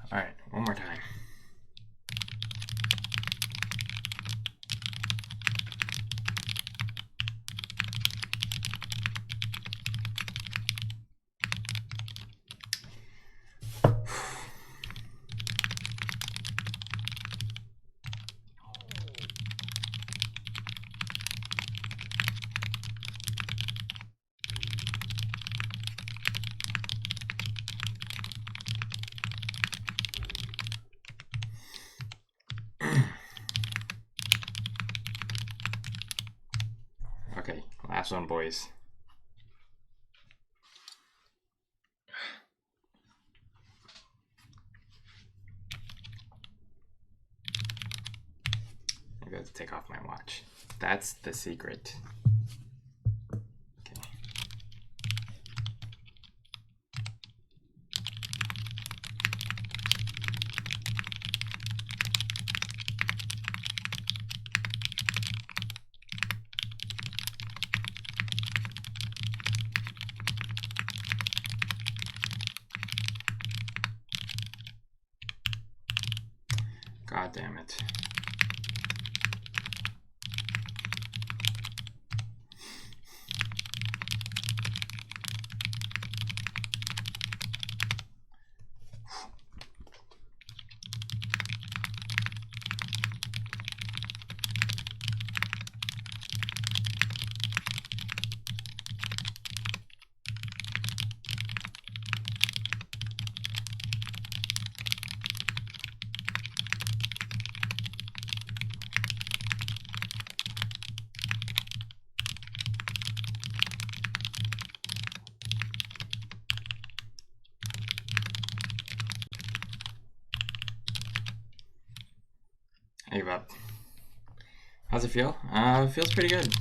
All right, one more time. Okay, last one, boys. I got to take off my watch. That's the secret. Okay. God damn it. Hey, Bob. How's it feel? It feels pretty good.